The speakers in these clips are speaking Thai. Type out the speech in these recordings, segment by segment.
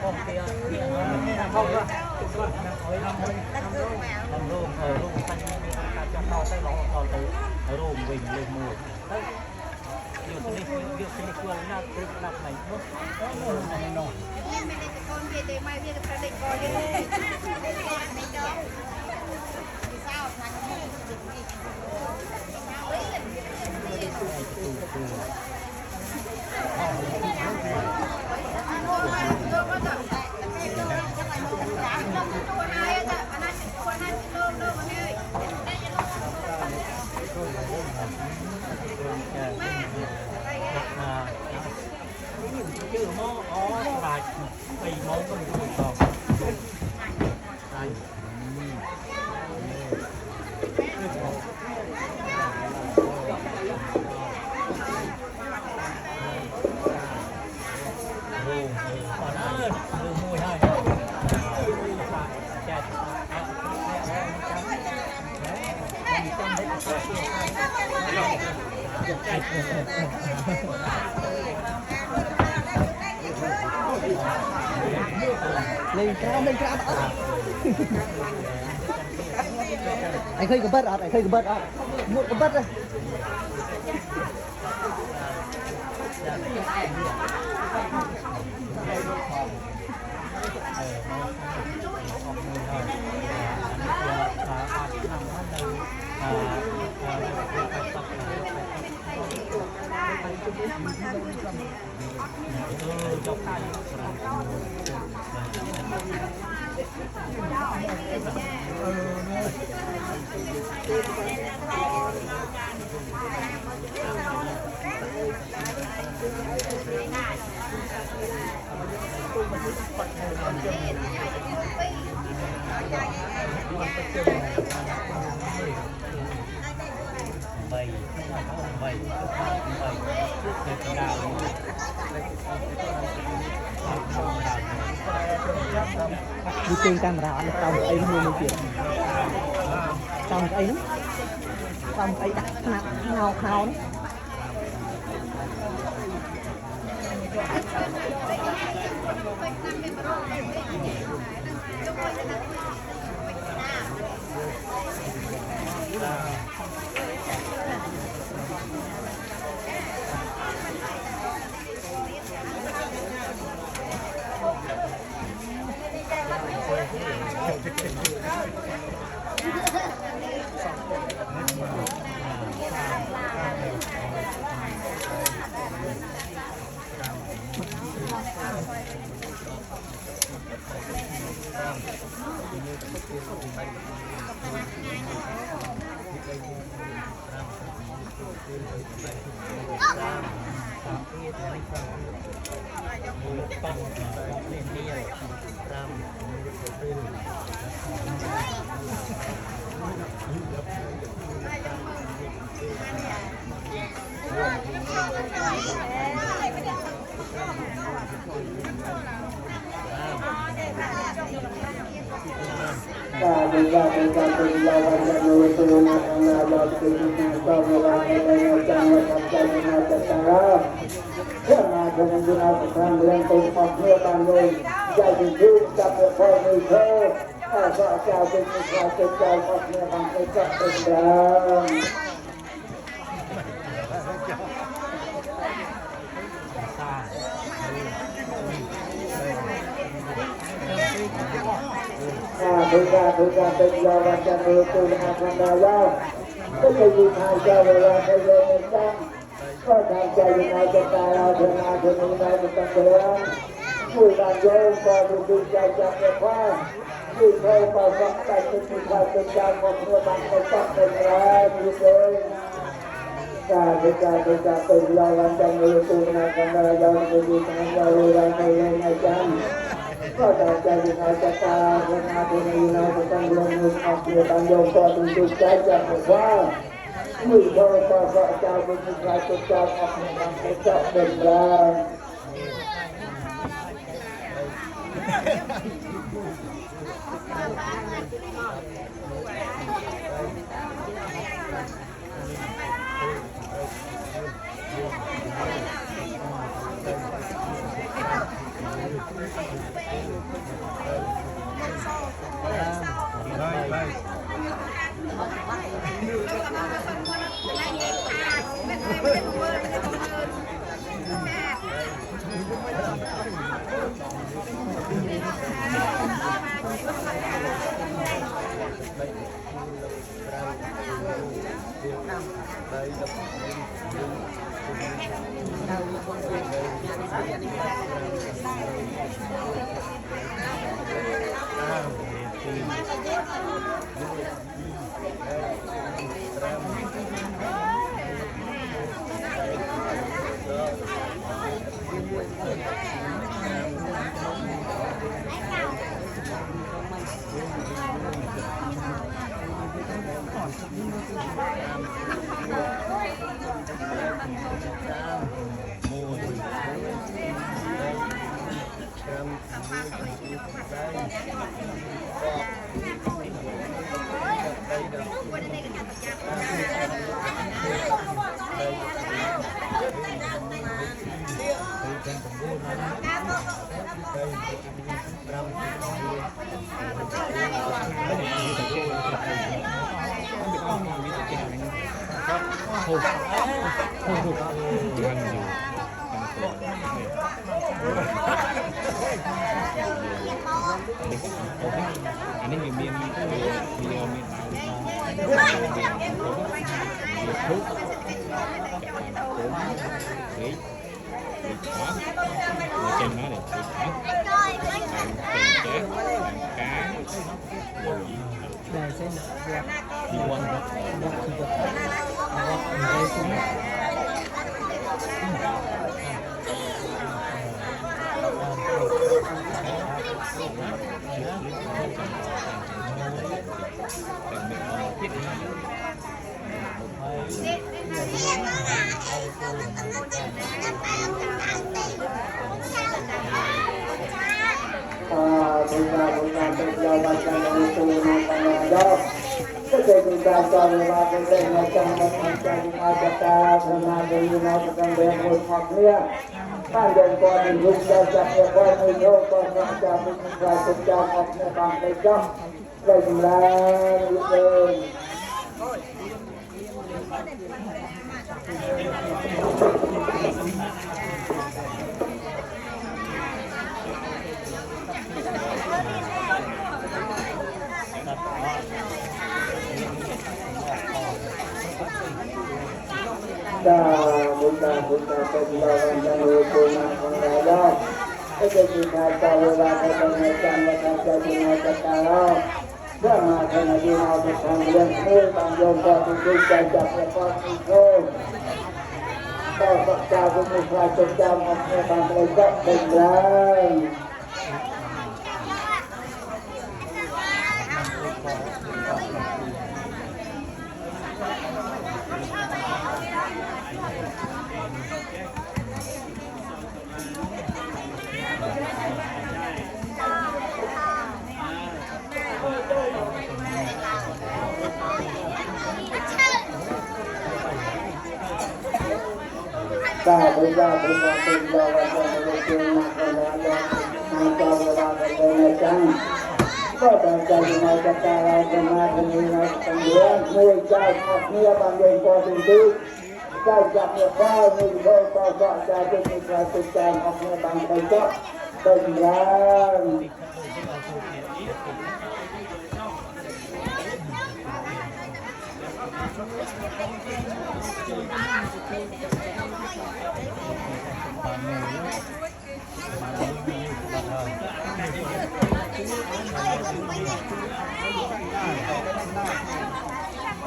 không cơ làm luôn luôn xanh trong to tới lọ còn từ rùm bình lên mùi nhiều cái quên ra từ làm này nó con về để mai về được định coi đi sao chứ nó có vài tùy món có được còn đây còn nó mùi hơi lên cao anh khơi cái bớt à anh khơi cái bớt à một cái bớt đây đi trên camera nó trong ấy nó mua chuyện trong ấy đặt nặng khao đấy Thực raเป็นยาวันจันทร์ตุลาคมดาวก็จะยินหายใจเวลาไปเรียนจังก็ทำใจยินหายใจตาเราเถนาเถนีนายจะตั้งเดิมผู้การโยมก็ดูใจจังเลยว่าผู้เท่าก็ฟังใจเป็นผู้ชายเป็นยาของเมื่อมันก็ต้องเป็นแรงอยู่เลยการเป็นยาวันจันทร์ตุลาคมดาวจะยินหายใจเวลาไปเรียนจังก็ตั้งใจยินหายใจตาเถนาเถนีนายจะตั้งเดิมมือออกเรือตั้งโยมก็ดูใจจังเลยว่าผู้เท่าก็ฟังใจเป็นผู้ชายเป็นยาของเมื่อมันก็ต้องเป็นแรง เ อันนี้มีทุกtrên nó để đi quanhบ้านเดินก่อนลุกจะจับเนี่ยก่อนไม่โยกก่อนจะจับเป็นใครจะจับออกในบางไปจับได้ทำลายเลยบุญตาเป็นเราจะรู้ตัวมาของเราได้ก็จะมีการต่อเวลาในการในการในการจะมีในการเราเพื่อมาขณะที่เราไปทำเรื่องนี้บางโยมก็ติดใจจับแล้วก็ติดโทษก็สักการะมีใครจดจำออกในบางเลยก็เป็นไรได้เป็นเราเป็นเราจะไม่เจอมาคนละอย่างมาเจ้าเวลาเป็นในจังก็ตั้งใจในจักรเราจะมาเป็นในตังเลี้ยงมือเจ้าออกเนี่ยบางเรื่องก็ถึงดีเจ้าจับเนี่ยข้าวมือเจ้าก็จะเป็นการติดใจออกเนี่ยบางไปก็เป็นแล้ว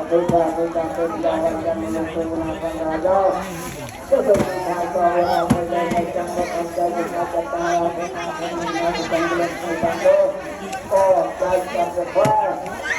เป็นการเป็นเราจะมีเป็นเราเป็นเราก็เป็นการต่อเวลา